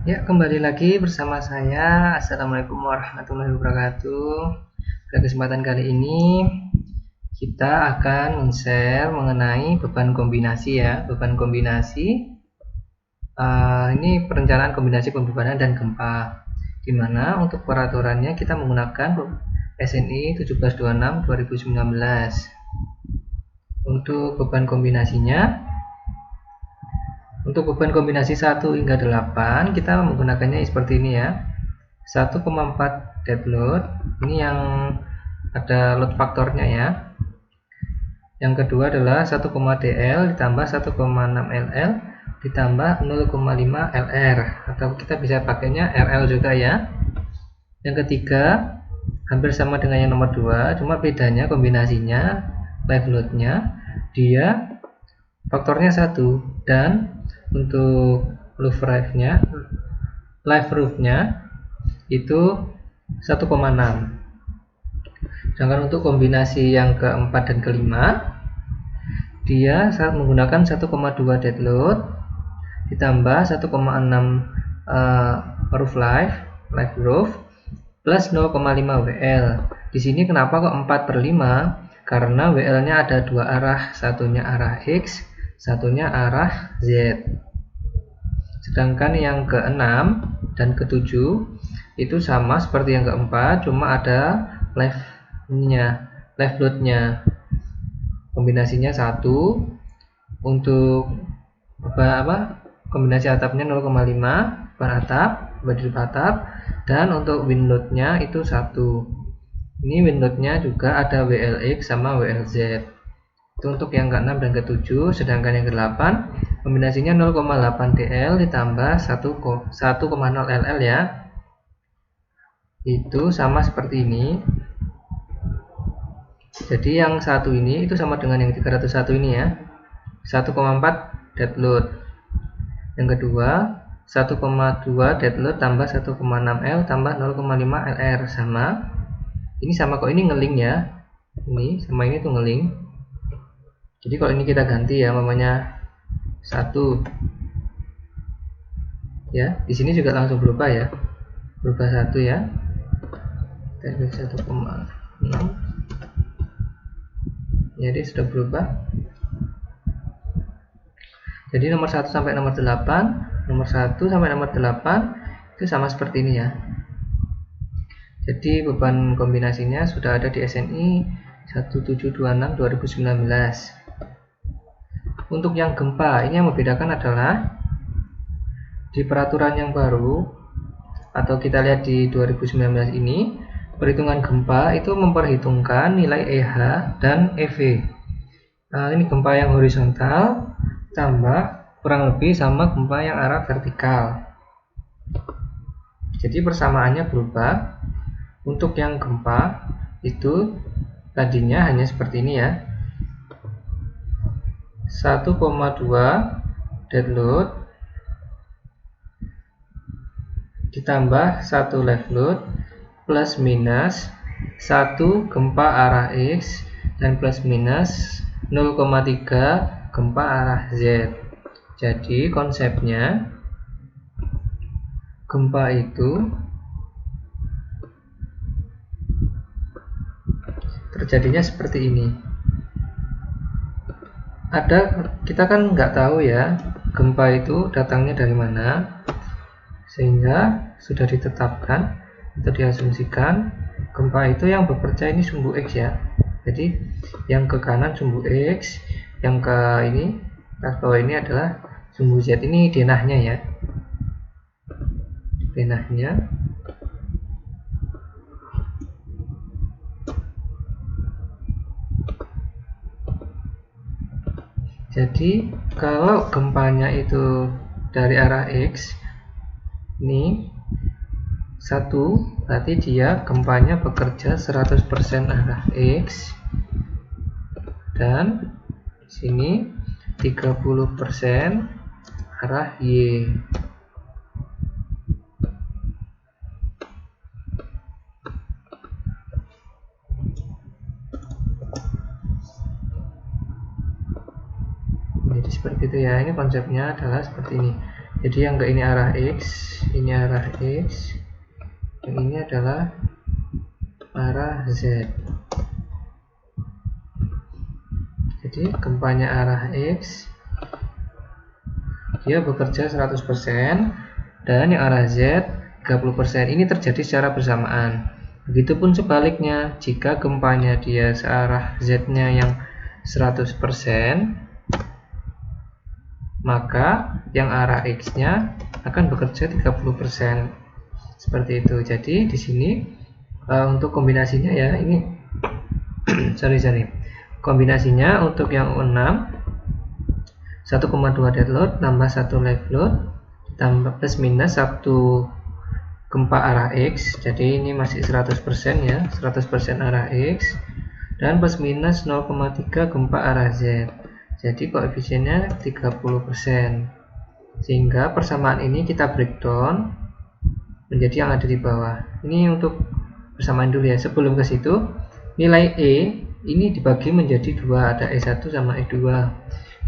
Ya, kembali lagi bersama saya. Assalamualaikum warahmatullahi wabarakatuh. Pada kesempatan kali ini kita akan men-share mengenai beban kombinasi ya. Beban kombinasi ini perencanaan kombinasi pembebanan dan gempa. Di mana untuk peraturannya kita menggunakan SNI 1726 2019. Untuk beban kombinasinya, untuk beban kombinasi 1 hingga 8 kita menggunakannya seperti ini ya. 1,4 dead load, ini yang ada load faktornya ya. Yang kedua adalah 1,dl ditambah 1,6 ll ditambah 0,5 lr, atau kita bisa pakainya rl juga ya. Yang ketiga hampir sama dengan yang nomor 2, cuma bedanya kombinasinya live loadnya dia faktornya 1, dan untuk live roof-nya itu 1,6. Sedangkan untuk kombinasi yang keempat dan kelima, dia menggunakan 1,2 dead load ditambah 1,6 roof live roof plus 0,5 WL. Di sini kenapa kok 4/5? Karena WL-nya ada dua arah, satunya arah X, satunya arah Z. Sedangkan yang ke-6 dan ke-7 itu sama seperti yang keempat, cuma ada live load-nya. Kombinasinya 1, untuk kombinasi atapnya 0,5 per atap, dan untuk wind load-nya itu 1. Ini wind load-nya juga ada WLX sama WLZ. Itu untuk yang ke-6 dan ke-7. Sedangkan yang ke-8 kombinasinya 0,8 dl ditambah 1,0 ll ya. Itu sama seperti ini. Jadi yang satu ini itu sama dengan yang 301 ini ya. 1,4 dead load. Yang kedua 1,2 dead load tambah 1,6 L tambah 0,5 LR sama. Ini sama kok, ini ngeling ya. Ini sama ini tuh ngeling. Jadi kalau ini kita ganti ya, namanya 1. Ya, di sini juga langsung berubah ya. Berubah 1 ya. Dari 1,6. Jadi sudah berubah. Jadi nomor 1 sampai nomor 8, nomor 1 sampai nomor 8 itu sama seperti ini ya. Jadi beban kombinasinya sudah ada di SNI 1726 2019. Untuk yang gempa, ini yang membedakan adalah di peraturan yang baru, atau kita lihat di 2019 ini, perhitungan gempa itu memperhitungkan nilai EH dan EV. Nah, ini gempa yang horizontal tambah kurang lebih sama gempa yang arah vertikal. Jadi persamaannya berubah. Untuk yang gempa itu tadinya hanya seperti ini ya. 1,2 dead load ditambah 1 live load plus minus 1 gempa arah X dan plus minus 0,3 gempa arah Z. Jadi konsepnya gempa itu terjadinya seperti ini. Kita kan nggak tahu ya gempa itu datangnya dari mana, sehingga sudah ditetapkan atau diasumsikan gempa itu yang bekerja ini sumbu X ya. Jadi yang ke kanan sumbu X, yang ke ini atas bawah ini adalah sumbu Z. Ini denahnya ya, denahnya. Jadi kalau gempanya itu dari arah X, ini 1, berarti dia gempanya bekerja 100% arah X, dan sini 30% arah Y. Jadi seperti itu ya. Ini konsepnya adalah seperti ini. Jadi yang ke ini arah X, ini arah X, yang ini adalah arah Z. Jadi gempanya arah X, dia bekerja 100%, dan yang arah Z 30%. Ini terjadi secara bersamaan. Begitupun sebaliknya, jika gempanya dia searah Z-nya yang 100%, maka yang arah X-nya akan bekerja 30%. Seperti itu. Jadi di sini untuk kombinasinya ya, ini sorry. Kombinasinya untuk yang 6 1,2 dead load tambah 1 live load tambah plus minus 1 gempa arah X, jadi ini masih 100% ya, 100% arah X, dan plus minus 0,3 gempa arah Z, jadi koefisiennya 30%. Sehingga persamaan ini kita breakdown menjadi yang ada di bawah. Ini untuk persamaan dulu ya. Sebelum ke situ, nilai E ini dibagi menjadi dua, ada E1 sama E2,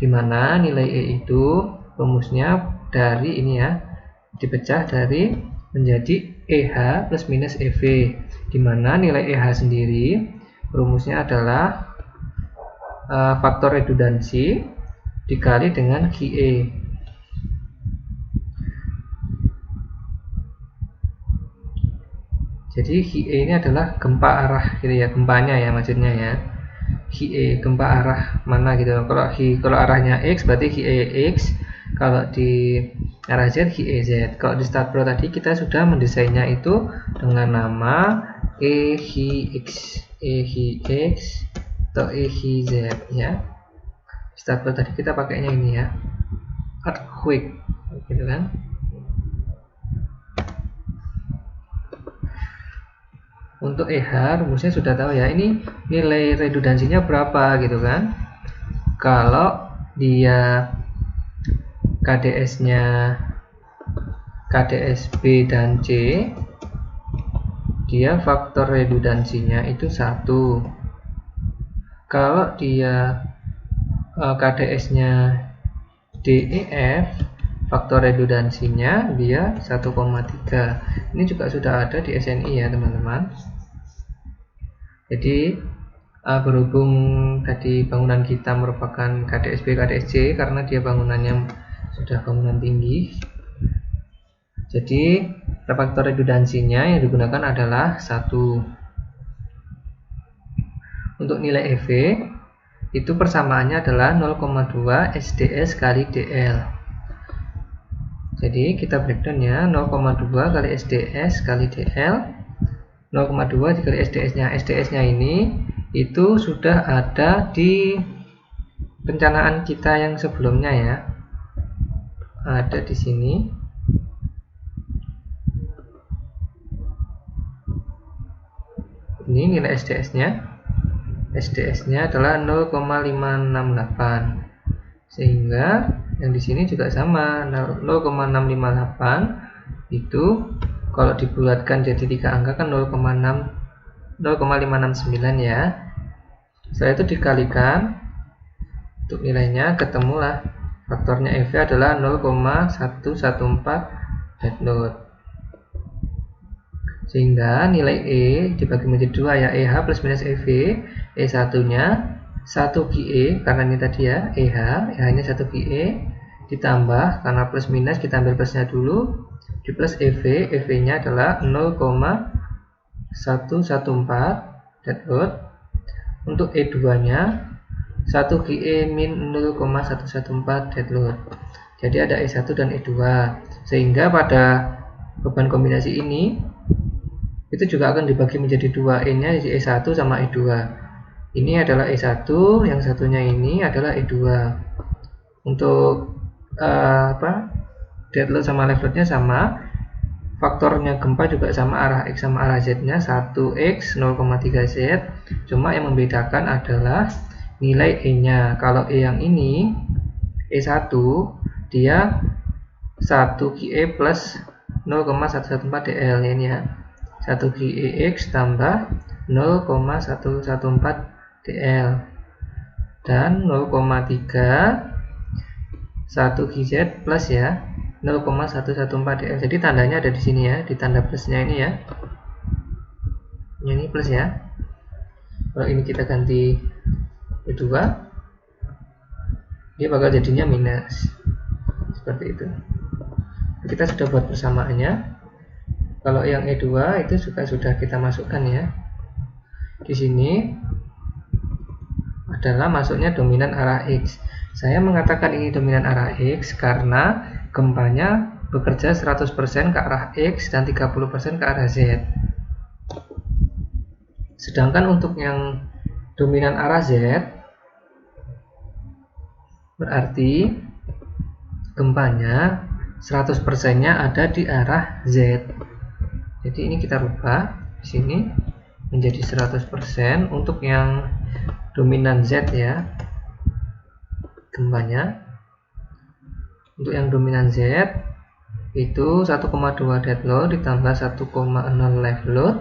dimana nilai E itu rumusnya dari ini ya, dipecah dari menjadi EH plus minus EV, dimana nilai EH sendiri rumusnya adalah faktor redundansi dikali dengan QE. Jadi QE ini adalah gempa arah gitu ya, gempanya ya maksudnya ya. QE gempa arah mana gitu. Kalau arahnya X berarti QE X, kalau di arah Z QEZ. Kalau di start pro tadi kita sudah mendesainnya itu dengan nama EHX atau EHZ ya. Start pro tadi kita pakainya ini ya, earthquake gitu kan. Untuk EH rumusnya sudah tahu ya, ini nilai redundansinya berapa gitu kan. Kalau dia KDS B dan C, dia faktor redundansinya itu 1. Kalau dia KDS-nya DEF, faktor redundansinya dia 1,3. Ini juga sudah ada di SNI ya teman-teman. Jadi berhubung tadi bangunan kita merupakan KDSB KDSC karena dia bangunannya sudah bangunan tinggi, jadi faktor redundansinya yang digunakan adalah 1. Untuk nilai EV itu persamaannya adalah 0,2 SDS kali DL. Jadi kita breakdown ya, 0,2 kali SDS kali DL, 0,2 dikali SDS-nya. SDS-nya ini itu sudah ada di perencanaan kita yang sebelumnya ya. Ada di sini. Ini nilai SDS-nya. SDS-nya adalah 0,568. Sehingga yang di sini juga sama, 0,658 itu kalau dibulatkan jadi 3 angka kan 0,569 ya. Setelah itu dikalikan untuk nilainya, ketemulah faktornya EV adalah 0,114 dead load. Sehingga nilai E dibagi menjadi 2 ya, EH plus minus EV. E1 nya 1 QE karena ini tadi ya, EH nya 1 QE ditambah karena plus minus kita ambil plusnya dulu, di plus EV, EV nya adalah 0,114 dead load. Untuk E2 nya 1 QE min 0,114 dead load. Jadi ada E1 dan E2, sehingga pada beban kombinasi ini itu juga akan dibagi menjadi 2, E nya jadi E1 sama E2. Ini adalah E1, yang satunya ini adalah E2. Untuk dead load sama live load nya sama, faktornya gempa juga sama, arah X sama arah Z nya 1X 0,3 Z, cuma yang membedakan adalah nilai E nya. Kalau E yang ini E1 dia 1 QE plus 0,114 DL ini ya, 1 QEX tambah 0,114 DL, dan 0,3 1 QZ plus ya 0,114 DL. Jadi tandanya ada di sini ya, di tanda plusnya ini ya. Ini plus ya. Kalau ini kita ganti E2, dia bakal jadinya minus. Seperti itu. Kita sudah buat persamaannya. Kalau yang E2 itu juga sudah kita masukkan ya. Di sini adalah masuknya dominan arah X. Saya mengatakan ini dominan arah X karena gempanya bekerja 100% ke arah X dan 30% ke arah Z. Sedangkan untuk yang dominan arah Z, berarti gempanya 100%-nya ada di arah Z. Jadi ini kita rubah di sini menjadi 100% untuk yang dominan Z ya, gempanya. Untuk yang dominan Z itu 1,2 dead load ditambah 1,0 live load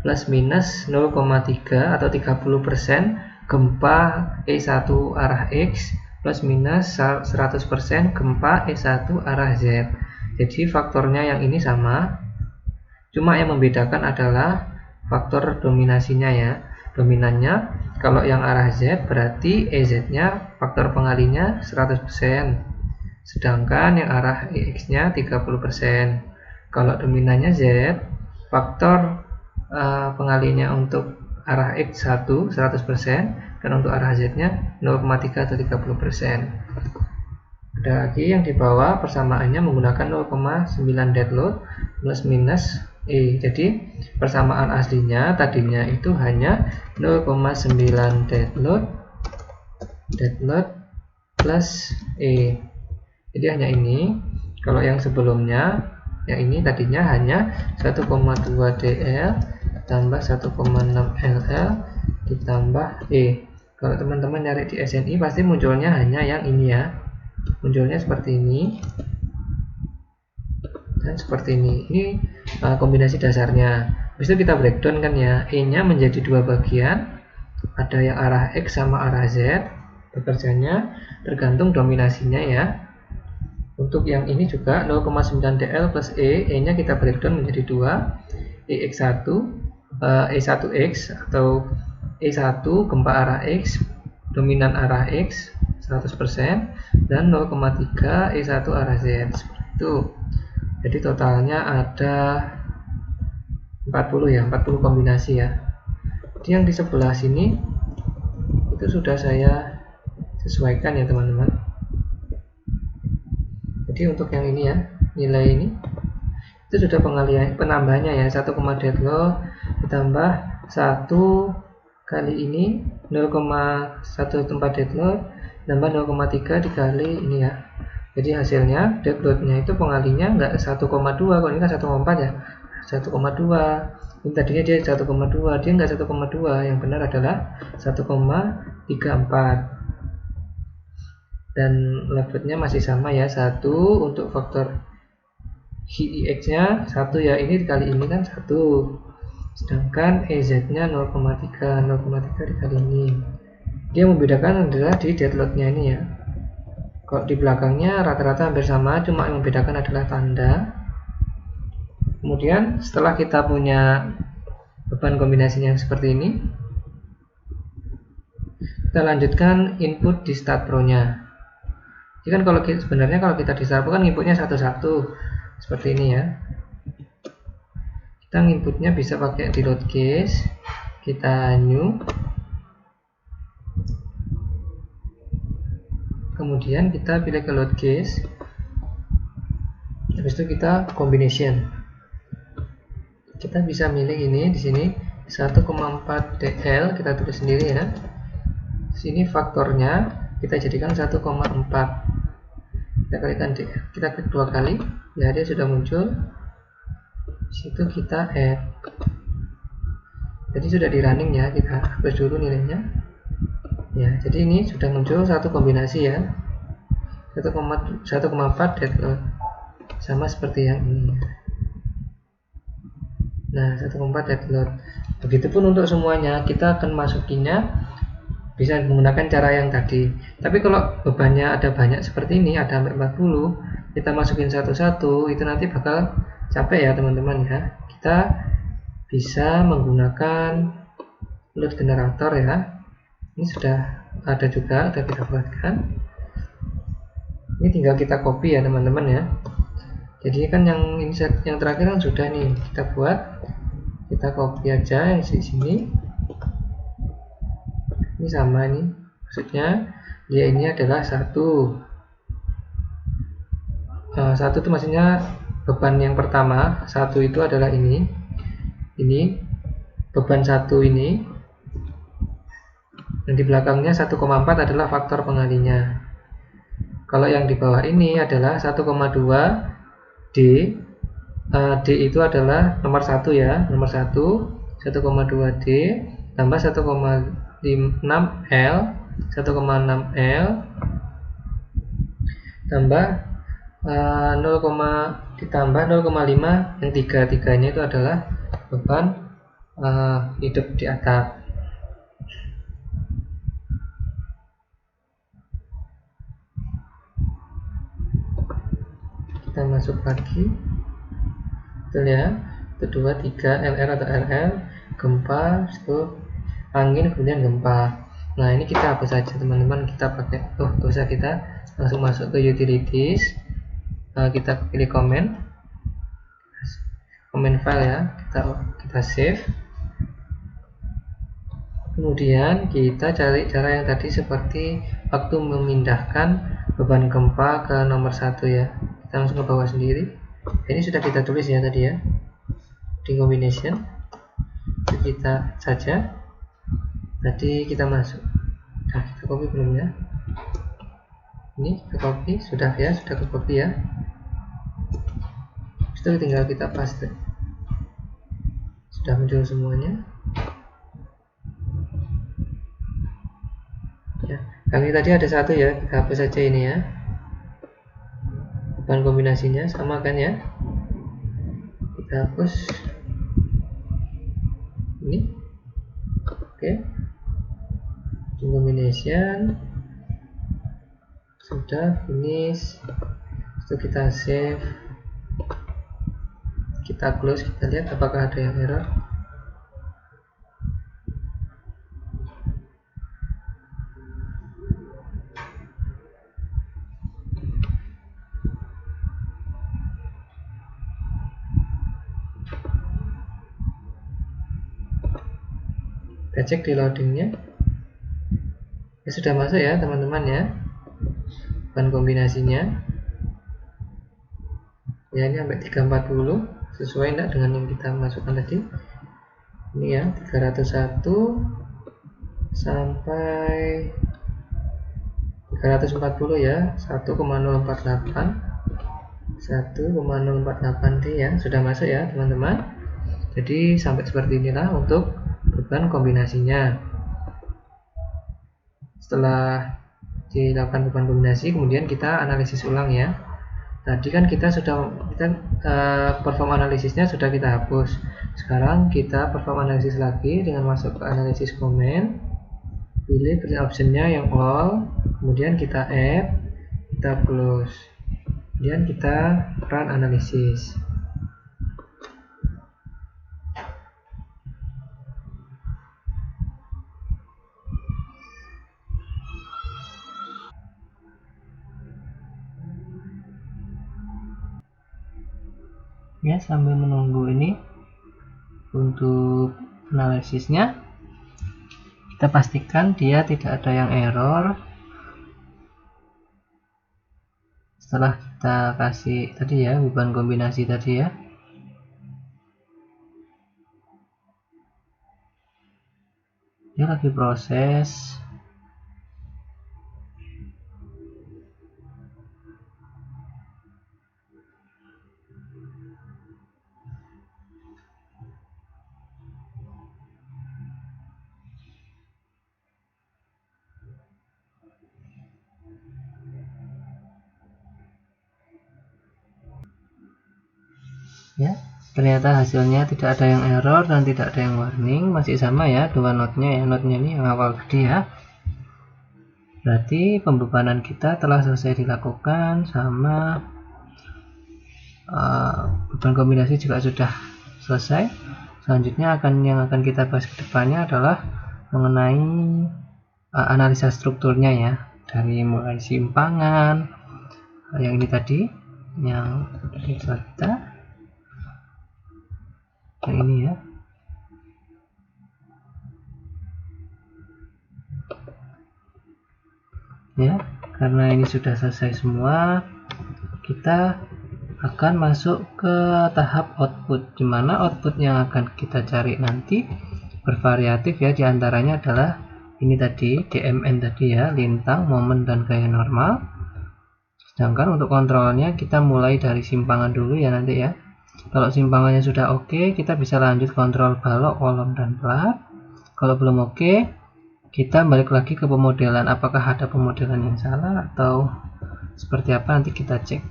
plus minus 0,3 atau 30% gempa E1 arah X plus minus 100% gempa E1 arah Z. Jadi faktornya yang ini sama, cuma yang membedakan adalah faktor dominasinya ya. Dominannya kalau yang arah Z berarti EZ nya faktor pengalinya 100%, sedangkan yang arah EX-nya 30%. Kalau dominannya Z, faktor pengalinya untuk arah X1 100% dan untuk arah Z-nya 0,3 atau 30%. Ada lagi yang di bawah persamaannya menggunakan 0,9 dead load plus minus E. Jadi persamaan aslinya tadinya itu hanya 0,9 dead load plus E. Jadi hanya ini. Kalau yang sebelumnya, yang ini tadinya hanya 1,2 DL tambah 1,6 LL ditambah E. Kalau teman-teman nyari di SNI pasti munculnya hanya yang ini ya. Munculnya seperti ini dan seperti ini. Ini kombinasi dasarnya. Habis itu kita breakdown kan ya. E-nya menjadi dua bagian. Ada yang arah X sama arah Z. Bekerjanya tergantung dominasinya ya. Untuk yang ini juga 0,9 DL plus E. E-nya kita breakdown menjadi dua. EX1, E1X atau E1 gempa arah X, dominan arah X 100% dan 0,3 E1 arah Z. Seperti itu. Jadi totalnya ada 40 ya, 40 kombinasi ya. Jadi yang di sebelah sini itu sudah saya sesuaikan ya teman-teman. Jadi untuk yang ini ya, nilai ini itu sudah penambahannya ya, 1, dead load ditambah 1 kali ini 0,14 dead load tambah 0,3 dikali ini ya. Jadi hasilnya dead load-nya itu pengalinya enggak 1,2, kalau ini kan 1,4 ya. 1,2. Ini tadinya dia 1,2, dia enggak 1,2, yang benar adalah 1,34. Dan levelnya masih sama ya, 1 untuk faktor HIX-nya 1 ya, ini dikali ini kan 1. Sedangkan EZ-nya 0,3 dikali ini. Dia membedakan adalah di dead load-nya ini ya. Kalau di belakangnya rata-rata hampir sama, cuma yang membedakan adalah tanda. Kemudian setelah kita punya beban kombinasinya seperti ini, kita lanjutkan input di start pro-nya. Jadi kan sebenarnya kalau kita di start pro kan inputnya satu-satu seperti ini ya. Kita inputnya bisa pakai di load case, kita new, kemudian kita pilih ke load case, habis itu kita combination. Kita bisa milih ini di sini 1,4 DL, kita tulis sendiri ya. Di sini faktornya kita jadikan 1,4. Kita kalikan kita klik 2 kali, ya dia sudah muncul. Di situ kita add. Jadi sudah di running ya, kita hapus dulu nilainya. Ya, jadi ini sudah muncul satu kombinasi ya. 1,4 dead load. Sama seperti yang ini. Nah, 1,4 dead load. Begitupun untuk semuanya, kita akan masukinya bisa menggunakan cara yang tadi. Tapi kalau bebannya ada banyak seperti ini, ada sampai 40, kita masukin satu-satu, itu nanti bakal capek ya teman-teman ya. Kita bisa menggunakan load generator ya. Ini sudah ada juga, sudah kita buatkan. Ini tinggal kita copy ya teman-teman ya. Jadi kan yang terakhir kan sudah nih kita buat, kita copy aja yang di sini. Ini sama nih, maksudnya dia ini adalah satu itu maksudnya beban yang pertama, satu itu adalah ini beban satu ini, dan di belakangnya 1,4 adalah faktor pengalinya. Kalau yang di bawah ini adalah 1,2 D. D itu adalah nomor 1 ya, nomor 1 1,2 D tambah 1,6 L 1,6 L tambah 0, ditambah 0,5 yang tiga-tiganya itu adalah beban hidup di atap. Kita masuk lagi, betul ya, itu 2, 3 LR atau RL, gempa, itu angin, kemudian gempa. Nah ini kita hapus saja teman-teman, kita pakai usah, kita langsung masuk ke utilities, kita pilih comment file ya, kita save, kemudian kita cari cara yang tadi seperti waktu memindahkan beban gempa ke nomor 1 ya. Kita langsung ke bawah sendiri. Ini sudah kita tulis ya tadi ya, di combination kita saja. Tadi kita masuk, nah kita copy belum ya, ini kita copy, sudah ya, sudah ke copy ya. Itu tinggal kita paste, sudah muncul semuanya ya. Kali tadi ada satu ya, kita hapus saja ini ya, beban kombinasinya sama kan ya, kita hapus ini. Oke, combination sudah finish. Itu kita save, kita close, kita lihat apakah ada yang error. Kita cek di loadingnya ya, sudah masuk ya teman-teman ya, bahan kombinasinya ya, ini sampai 340, sesuai enggak dengan yang kita masukkan tadi. Ini ya 301 sampai 340 ya, 1,048 D ya, sudah masuk ya teman-teman. Jadi sampai seperti inilah untuk beban kombinasinya. Setelah dilakukan beban kombinasi, kemudian kita analisis ulang ya. Tadi kan kita perform analisisnya sudah kita hapus. Sekarang kita perform analisis lagi dengan masuk ke analisis comment, pilih print optionnya yang all, kemudian kita add, kita close, kemudian kita run analisis. Ya, sambil menunggu ini untuk analisisnya, kita pastikan dia tidak ada yang error. Setelah kita kasih tadi ya, beban kombinasi tadi ya, dia lagi proses. Ya, ternyata hasilnya tidak ada yang error dan tidak ada yang warning, masih sama ya dua node-nya ya, node-nya ini yang awal tadi ya. Berarti pembebanan kita telah selesai dilakukan, sama beban kombinasi juga sudah selesai. Selanjutnya yang akan kita bahas ke depannya adalah mengenai analisa strukturnya ya, dari mulai simpangan, yang ini tadi, yang kita yang ini ya. Karena ini sudah selesai semua, kita akan masuk ke tahap output, dimana output yang akan kita cari nanti bervariatif ya, diantaranya adalah ini tadi, DMN tadi ya, lintang, momen, dan gaya normal. Sedangkan untuk kontrolnya kita mulai dari simpangan dulu ya nanti ya. Kalau simpangannya sudah oke, kita bisa lanjut kontrol balok, kolom, dan plat. Kalau belum oke, kita balik lagi ke pemodelan, apakah ada pemodelan yang salah atau seperti apa, nanti kita cek.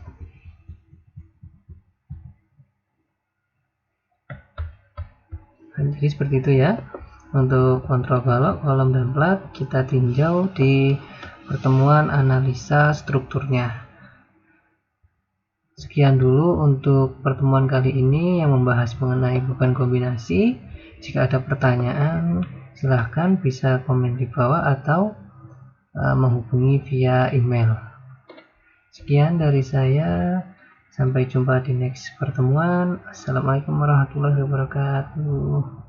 Nah, jadi seperti itu ya. Untuk kontrol balok, kolom, dan plat kita tinjau di pertemuan analisa strukturnya. Sekian dulu untuk pertemuan kali ini yang membahas mengenai beban kombinasi. Jika ada pertanyaan, silahkan bisa komen di bawah atau menghubungi via email. Sekian dari saya, sampai jumpa di next pertemuan. Assalamualaikum warahmatullahi wabarakatuh.